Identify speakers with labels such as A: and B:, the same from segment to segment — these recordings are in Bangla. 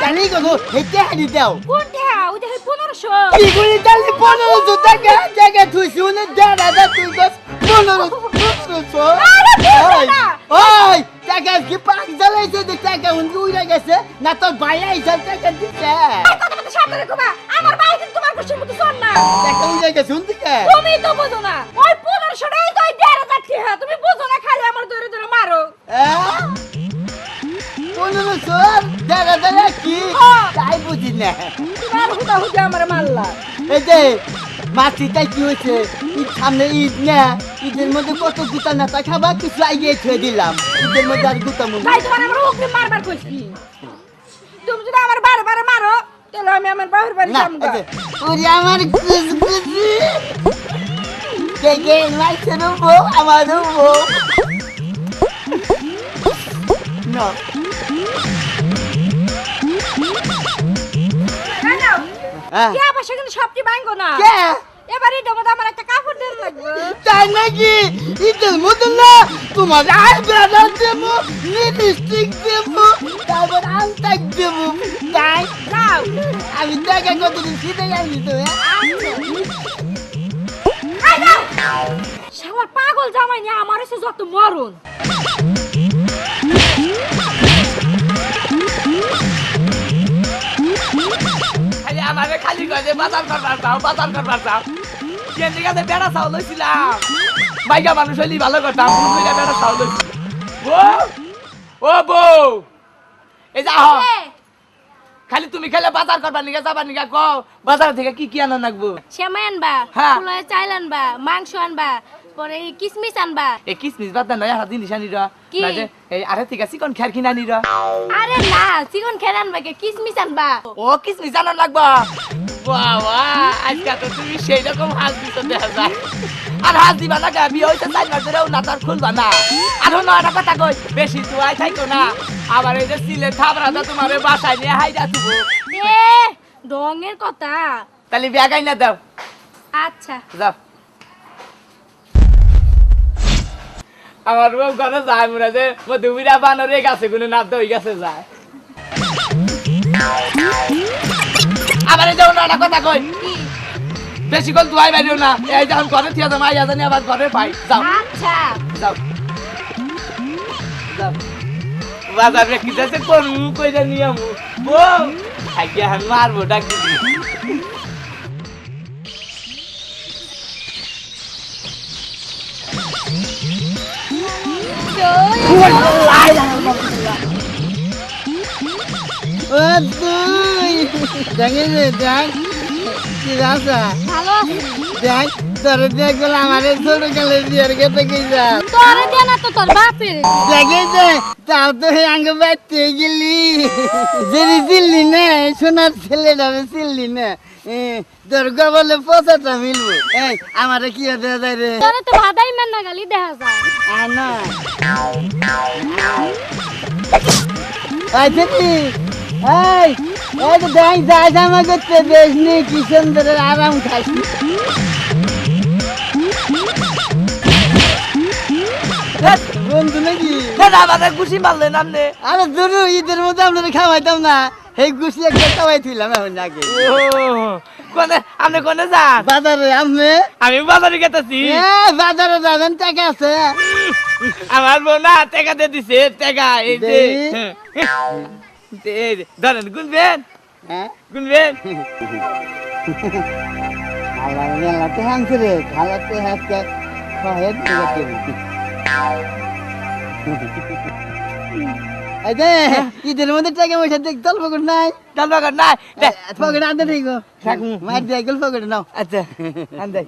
A: জানি গো হেতে হারি দাও
B: কোনটা ওই যে 1500
A: কি করে তাহলে 1500 টাকা টাকা তুই শুনে দাদা তুই বস 1500 ওই টাকা কি পাক জ্বালাইছে যে টাকা উড়ে গেছে না তোর ভাই আইছে টাকা দিতে
B: কথা সাবধানে কবা আমার ভাই কিন্তু তোমার খুশির মতো শোন না
A: টাকা উড়ে গেছে শুনতে কে
B: তুমি তো বুঝো না ওই 1500 টাকাই তো 1000 টাকা তুমি বুঝো না খালি আমার ধরে ধরে মারো
A: 1500 দাদা কি তাই বুঝি না
B: তোমার হুদা হুদা আমার মারলা
A: এই যে মাটিটাই কি হয়েছে ঈদ সামনে ঈদ না ঈদের মধ্যে কত গুতা নাতা খাবা কিছু আইয়ে ছেড়ে দিলাম ঈদের মধ্যে আর গুতা মন
B: তাই তোমার আমার ওকে মারবার কইছি তুমি যদি আমার বারবার মারো তাহলে আমি আমার বাবার বাড়ি
A: না
B: যামগা
A: ওরে আমার গুজগুজি কে মাইছেন বউ আমার বউ না
B: কে আবার কিন্তু সবটি ভাঙবো না
A: কে
B: এবারে দেবো আমার একটা কাপড় দেন লাগবে
A: তাই নাকি ঈদের মধ্যে না তোমার আর বেড়া দেবো লিপস্টিক দেবো তারপর আনতাক দেবো তাই
B: যাও
A: আমি দেখা কতদিন শীতে যাইনি তো
B: শালা পাগল জামাই নিয়ে আমার এসে যত মরণ
C: খালি আমারে খালি কয়ে বাজার করবার চাও কেন জায়গাতে বেড়া চাও লইছিলাম বাইকা মানুষ হইলি ভালো করতাম বুঝলে বেড়া চাও লইছিল ও বউ এই যা খালি তুমি খেলে বাজার করবার নিগা যাবার নিগা কও বাজার থেকে কি আনা লাগবো
B: সেমাই আনবা
C: হ্যাঁ।
B: ফুলের চাইল আনবা মাংস আনবা পরে এই কিসমিস আনবা
C: এই কিসমিস বাদ নয় হাত জিনিস আনি
B: কি?
C: এই আরে ঠিক আছে কোন খের কিনা নিরা
B: আরে না চিকন খেয়ে আনবা কে কিসমিস আনবা
C: ও কিসমিস আনা লাগবো বাবা আজকে তো তুমি সেই রকম হাত দিছ দেখা যায় আর হাত দিবা না গা বিয়ে হইতে 4 মাস ধরেও না তার খুলবা না আর অন্য একটা কথা কই বেশি তুই থাইকো না আবার এই যে সিলে থাবরাদা তোমারে বাসায় নিয়ে হাইরা দিব
B: এ ডঙের কথা
C: তাহলে ব্যাগাই না দাও
B: আচ্ছা
C: যাও আমার বউ ঘরে যায় মনে যে মধুমিরা বানরে গাছে গুলো নাপ দই গাছে যায় আবার এই যে অন্য একটা কথা কই বেশি কল তুই বাইরেও না এই যখন ঘরে থিয়া যাম আইয়া জানি আবার ঘরে পাই যাও
B: আচ্ছা
C: যাও যাও বাজারে কি যাচ্ছে করু কইরা নিয়ে আমু বউ আগে আমি মারবো ডাক দিবি
A: ও তুই দেখে দেখ কি রাসা
B: ভালো আছি
A: দেখ তোর দেখল আমার ছোট কালে বিয়ের কেটে গেছা
B: তোরে দে না তো তোর বাপের
A: দেখে যে তাও তো আঙ্গ বাইতে গেলি যদি চিল্লি না সোনার ছেলেটা চিল্লি না তোর গবলে পচাটা মিলবো এই আমারে কি দেওয়া যায় রে
B: তোরে তো ভাদাই মেন না গালি দেখা যায়
A: আনা আচ্ছা কি এই এই তো দেখ যা জামা করতে বেশ নেই কি সুন্দর আরাম খাসি বন্ধু নাকি
C: আমাদের খুশি মারলেন আপনি
A: আরে দুরু ঈদের মধ্যে আপনারা খাওয়াইতাম না এই গুছি একটা খাওয়াই থইলাম এখন আগে
C: কোনে আপনি কোনে যান
A: বাজারে আপনি
C: আমি বাজারে গেতেছি
A: বাজারে যাবেন টাকা আছে
C: আমার বউ না টাকা দিয়ে দিছে টাকা এই যে এই যে, ধরেন গুনবেন
A: হ্যাঁ
C: গুনবেন
A: আল্লাহ মেলা তো হানছে রে খালাতে হাতে খাওয়াই দিতে এই যে ঈদের মধ্যে টাকা পয়সা দেখ দল পকেট নাই
C: দলবাগান নাই
A: পকেট আনতে ঠিক মার দিয়ে গেল পকেট নাও
C: আচ্ছা আন্দাই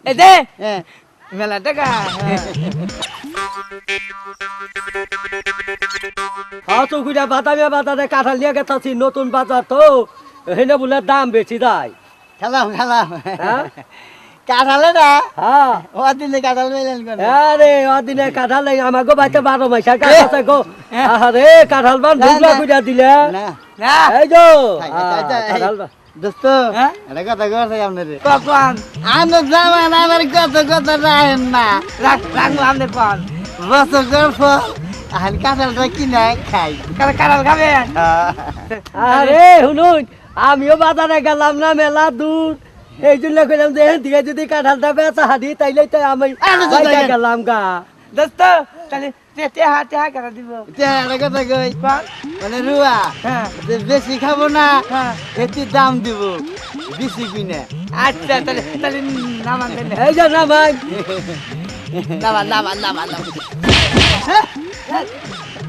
C: এই যে
A: হ্যাঁ
C: মেলা টাকা
D: চৌকিটা বাজারে কাঁঠাল নিয়ে গেছি নতুন বাজার তো হেনে বলে দাম বেশি যায়
A: খেলাম খেলাম
D: হ্যাঁ
A: কাঁঠালে না
D: হ্যাঁ
A: ওদিনে কাঁঠাল মেলেন করে
D: আরে ওদিনে কাঁঠাল আমাকে বাচ্চা 12 মাসের কাজ আছে গো আরে কাঁঠাল বান ঢুকলা কইরা দিলে
A: না
C: না
D: এই যো
A: কাঁঠাল দোস্ত
C: হ্যাঁ?
A: এটা কথা করছে আপনারে
C: কখন
A: আমার জামান আমার কত কত রাখেন না
C: রাখবো আমাদের পান
A: বছর পর আর কাঁঠালটা কিনে খাই
C: কারাল খাবেন
D: আরে শুনুন আমিও বাজারে গেলাম না মেলা দূর এই জন্য কইলাম যে দিকে যদি কাঁঠালটা বেচা হাদি তাইলে তো আমি বাইরে গেলাম গা
C: দোস্ত তাহলে টেহা টেহা কারা দিব
A: এটা কথা কই
C: কোন
A: মানে রুয়া
C: হ্যাঁ
A: যে বেশি খাবো না
C: হ্যাঁ
A: এতে দাম দিব বেশি কিনে
C: আচ্ছা তাহলে তাহলে নামান দেন
D: এই যে না ভাই
C: নামান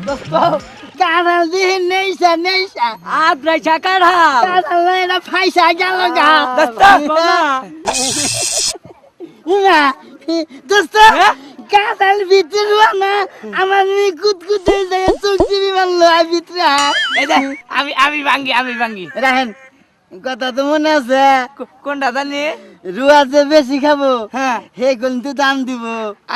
C: দোস্ত
A: কাঁঠাল দিয়ে নেইসা নেইসা
D: আর রাইছা কাঁঠাল
A: কাঁঠাল এটা ফাইসা গেল গা
C: দোস্ত
A: না দোস্ত কাঁঠাল ভিতরে না আমার কুতকুত হয়ে যায় চোখ চিবি মারলো আর ভিতরে
C: এই যে আমি ভাঙ্গি
A: রাখেন কথা তো মনে আছে
C: কোনটা জানি
A: রুয়া যে বেশি খাবো
C: হ্যাঁ
A: হে কিন্তু দাম দিব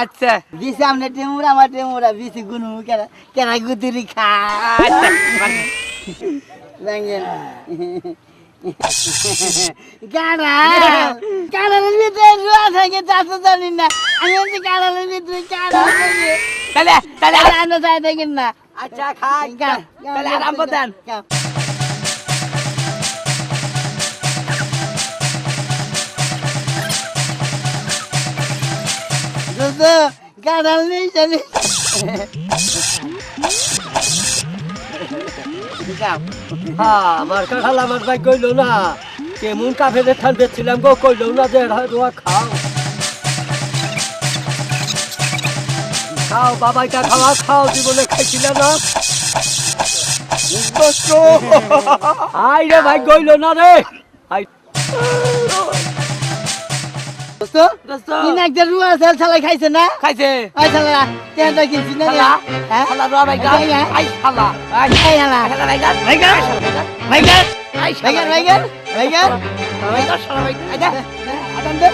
C: আচ্ছা
A: দিছে আমনে টেমুরা আমার টেমুরা বেশি গুনু কেরা কেরা গুতুরি খা
C: আচ্ছা ভাঙ্গি।
A: ব্যাঙ্গেন কাঁড়ালের ভিতরে রুয়া থাকে তা তো জানি না আমি হচ্ছে কাঁড়ালের ভিতরে কাঁড়াল থাকে
C: তাহলে তাহলে
A: আনো যায় দেখেন না
D: আচ্ছা খাই
C: তাহলে আরাম দেন
A: কাঁড়াল নেই জানি
D: হ্যাঁ আমার কাঁঠাল আমার ভাই কইলো না কেমন কাফেরে ঠান বেছিলাম গো কইলো না যে রোয়া খাও খাও বাবাইটা খাওয়া খাও জীবনে খাইছিল না আই রে ভাই কইলো না রে আই
A: দোস্ত
C: দোস্ত
A: তিন একটা রুয়া চাল চালাই খাইছে না
C: খাইছে
A: আই শালা তেনটা কিনছি না রে
C: শালা
A: হ্যাঁ
C: শালা রো ভাই গা আই শালা আই
A: এই শালা
C: শালা ভাই গা
A: ভাইগার ভাইগার ভাইগার ভাইগার ভাইগার
C: শালা ভাই আই যা
A: আদান দে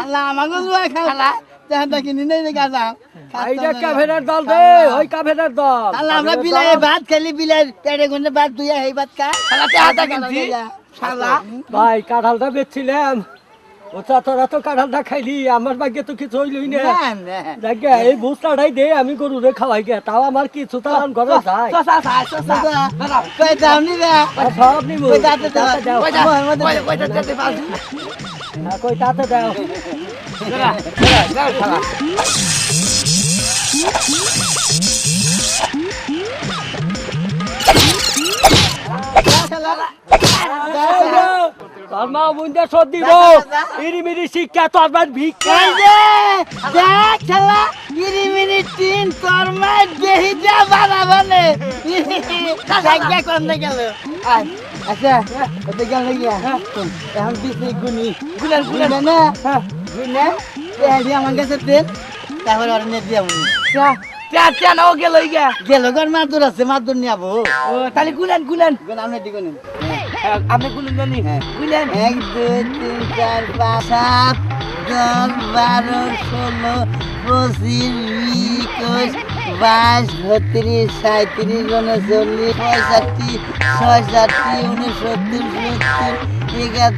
A: আল্লাহ আমাগো রুয়া খা
C: শালা
A: তেনটা কিনি নাই রে গাজা
D: আই রে কাফেরের দল রে ওই কাফেরের দল
A: আল্লাহ আমরা বিলাই ভাত খেলি বিলাই পেটে গুনে ভাত দুইয়া এই ভাত খা
C: শালা তেহাটা কিনছি শালা
D: ভাই কাঁঠালটা বেচছিলাম ওটা তোরা তো কাঁঠালটা খাইলি আমার ভাগ্যে তো কিছু হইলই না দেখে এই বুঝটাই দে আমি গরুরে খাওয়াই গে তাও আমার কিছু তো আর ঘরে যায়
A: কই দাম নি রে
D: সব নিব
A: কই দাতে দাও
C: কই যেতে পারছ
D: কই তাতে দাও
C: যা শালা
D: তোর মা বুঝতে সর্দি গো ইরিমিরি শিক্ষা তোর বার ভিক্ষা
A: এই যে দেখ শালা ইরি মিনিট তিন তোর মা দেহি যা বাড়া বলে জায়গা কোন গেল আচ্ছা ওতে গেল গিয়া এখন বিসি গুনি
C: গুলেন গুলেন
A: গুনে না গুনে এই আমার কাছে তেল তারপর আর নে দিয়া মুনি
C: তে নাও গেল ইগা
A: গেল গর মাদুর আছে মাদুর নিয়াবো
C: ও তাহলে গুলেন গুলেন
A: গুন আমনে দিগুন
C: আপনি গুলেন জানি গুলেন
A: 1 2 3 4 5 7 10 12 16 25 21 22 32 37 39 40 65 66 67 71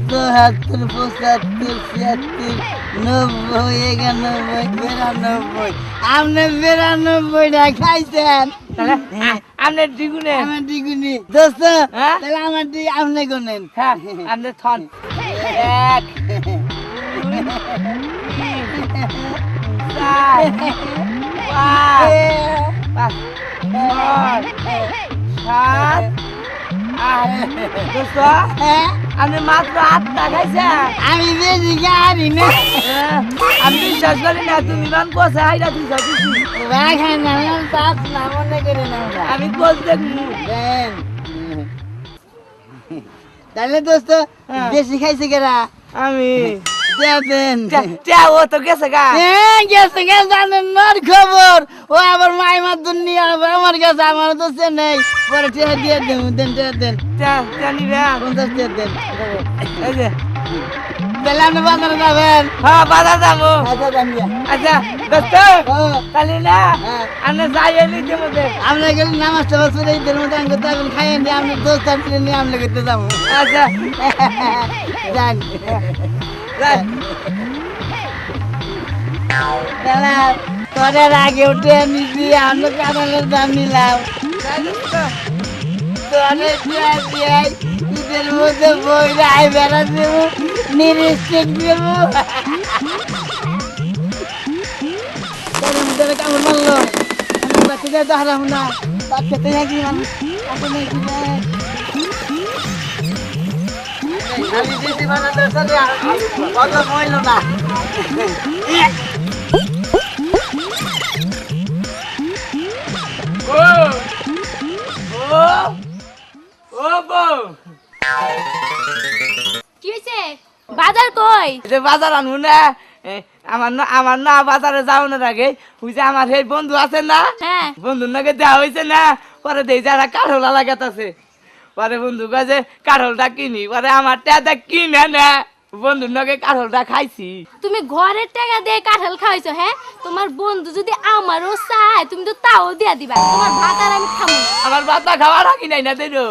A: 72 73 74 95 আমনে 92 টা খাইছেন
C: তাহলে আপনি দিগুনে
A: আমার দিগুনি দোস্ত
C: হ্যাঁ?
A: তাহলে আমার দি আপনি গুনেন
C: হ্যাঁ আপনি থন এক দুই চার পাঁচ ছয় সাত আট দোস্ত
A: হ্যাঁ?
C: আপনি মাত্র 8টা খাইছেন
A: আমি বেশি গাড়ি না
C: আমি বিশ্বাস করি না তুমি মান কোসে হাইরা তুই যাচ্ছিস
A: রাখান না পাঁচ না মনে করে না
C: আমি কোস দেখবো
A: দেন তাহলে দোস্ত
C: হ্যাঁ।
A: বেশি খাইছে কেরা
C: আমি
A: দেন
C: ও তো গেছে গা
A: গেছে গেছে জানেন নর খবর ও আবার মাইমার দুনিয়া আমার কাছে আমার তো নেই পরে টিয়া দিয়ে দেন দেন টিয়া দেন
C: নিবে
A: 50 টিয়া দেন
C: এই যে
A: তাহলে আপনি বাজারে যাবেন।
C: হ্যাঁ বাজার যাবো।
A: আচ্ছা যান গিয়া।
C: আচ্ছা দোস্ত তাহলে না আমি যাই এলি মধ্যে।
A: আমরা গেলে নামাজ টামাজ পড়ে ঈদের মধ্যে আমি করতে এখন খাইয়ে দিয়ে আপনি দোস্ত আপনি নিয়ে আমরা করতে যাবো।
C: আচ্ছা
A: যান
C: যাই।
A: দাদা তোদের আগে উঠে নিছি আমরা কাঁঠালের দাম নিলাম
C: যাই দোস্ত।
A: তোদের দিয়ে ঈদের মধ্যে বই রায় বেড়া দেবো নিরিস্টিক দেবো কেমন মানলো আমি বাচ্চাদের তো হারাম না বাচ্চাতে নাকি মানুষ আমি দিদি বানাতে সাথে অত মইল না
C: ও ও ও বউ
B: কি হইছে বাজার কই
C: যে বাজার আনবো না আমার না বাজারে যাওয়ানোর আগে ওই যে আমার সেই বন্ধু আছে না
B: হ্যাঁ
C: বন্ধুর নাকি দেওয়া হয়েছে না পরে দেই যারা কাঠলা লাগাতেছে পরে বন্ধু কাছে কাঠলটা কিনি পরে আমার টাকা কিনে না বন্ধুর নাকি কাঠলটা খাইছি
B: তুমি ঘরের টাকা দিয়ে কাঁঠাল খাইছো হ্যাঁ তোমার বন্ধু যদি আমারও চায় তুমি তো তাও দিয়া দিবা তোমার ভাত আর আমি খাবো না।
C: আমার বাতা খাওয়ার আগে নাই না দেরো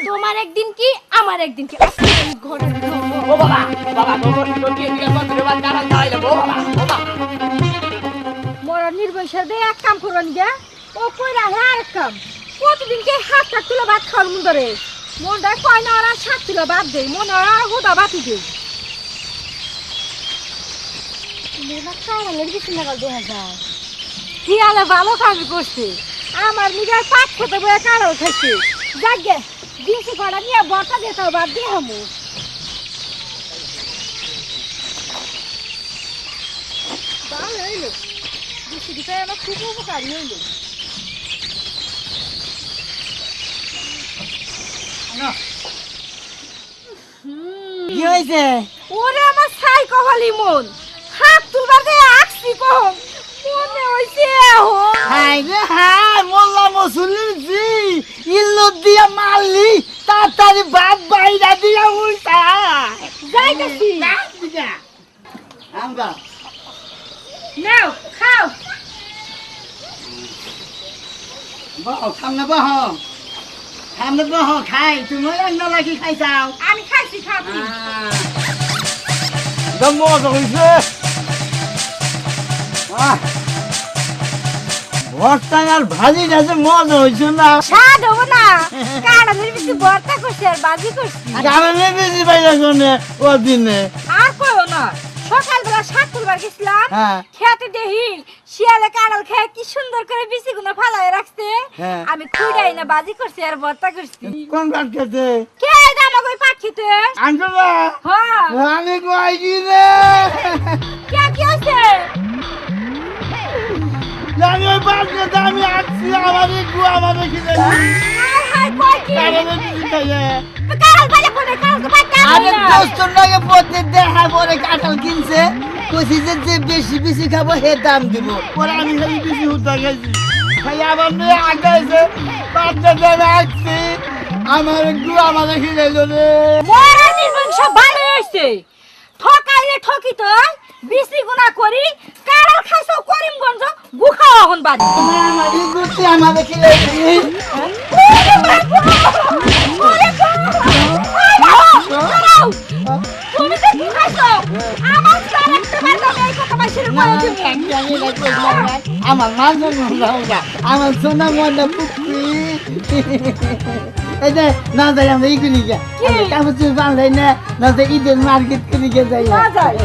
B: তোমার একদিন কি আমার একদিন কি আজকে আমি ঘরে ঢুকবো।
C: ও বাবা বাবা গোবর ঢুকিয়ে দিয়ে বন্ধুরে বাদ কারণ খাওয়াইলে ও বাবা ও বাবা
B: মোরা নির্বংশের দিয়ে এক কাম করবেন গে ও কইরা হ্যাঁ আরেক কাম প্রতিদিনকে হাত কাট তুলে ভাত খাওয়ার মন ধরে মনটা কয় না ওরা 7 কিলো ভাত দেয় মনে ওরা হুদা বাতি দেয় মোরা কারালের কিছু নাগাল 2000 কি আলে ভালো কামি করছে আমার নিজের পাট খেতে বয়ে কারাল খাইছে যাগে দিয়েছি কড়া নিয়ে বর্তা দিয়ে তাও ভাত দিয়ে হামু ভালো হইলো দিছি দিতে আমার খুব উপকারী হইলো
A: কি হয়েছে
B: ওরে আমার ছাই কপালি মন হাত তুলবার দিয়ে আঁকছি কম মনে হইছে এখন
A: হাই রে হাই মোল্লা মসুলির জি ইল্লো দিয়া মারলি তাড়াতাড়ি বাপ বাইরা দিয়া উল্টা
B: যাইতেছি
A: আমগা
B: নাও খাও
A: বহ সামনে বহ খাই তুমি রান্না লাগি খাইছাও
B: আমি খাইছি খাচ্ছি
C: মজা হয়েছে
A: ভর্তা আর ভাজি আছে মজা হয়েছে না
B: স্বাদ হবো না কাঁড়ালের বেশি ভর্তা করছি আর বাজি করছি
A: কারণে বেশি পাইলা কোনে ও দিনে
B: আর কইও না সকালবেলা শাক তুলবার গেছিলাম
A: হ্যাঁ।
B: খেতে দেখি শিয়ালে কাঁড়াল খেয়ে কি সুন্দর করে বিচিগুলো ফালায় রাখছে
A: হ্যাঁ।
B: আমি খুঁড়াই না বাজি করছি আর ভর্তা করছি
A: কোন ভাত খেতে
B: কে দাম ওই পাখিতে
A: আনছো না
B: হ্যাঁ
A: আমি কই কি রে
B: কে কি আছে
A: জানি ওই ভাত খেতে আমি আসছি আমাদের খেতে
B: হাই হাই কই কি
A: কারণে বেশি খাইয়ে
B: কাঁড়াল বাজা করে কাঁড়াল তো বাচ্চা
A: আরে দোস্তর লাগে পথে দেখা পরে কাঁঠাল কিনছে কইছি যে বেশি বেশি খাবো হে দাম দিব পরে আমি খালি বেশি হুদা খাইছি খাই আমার মেয়ে আগাইছে বাচ্চা দেবে আসছি আমাদের খিলাইল রে
B: মরা নির্বংশ ভালো হইছে ঠকাইলে ঠকিত বিসি গুণা করি কাঁড়াল খাইছো করিমগঞ্জ বুখাও এখন বাড়ি
A: আমাদের খিলাইছি
B: তুমি তো কি খাইছো আমার স্যার একটা বার আমি এই কথা বাইরে করে দিই
A: আমার মানুষ আমার সোনা মনে পুকুরি এই যে না যাই আমরা ই করি গিয়া কাপড় চুপ বাঁধলাই না না ঈদের মার্কেট করি গিয়ে যাই
B: না যাই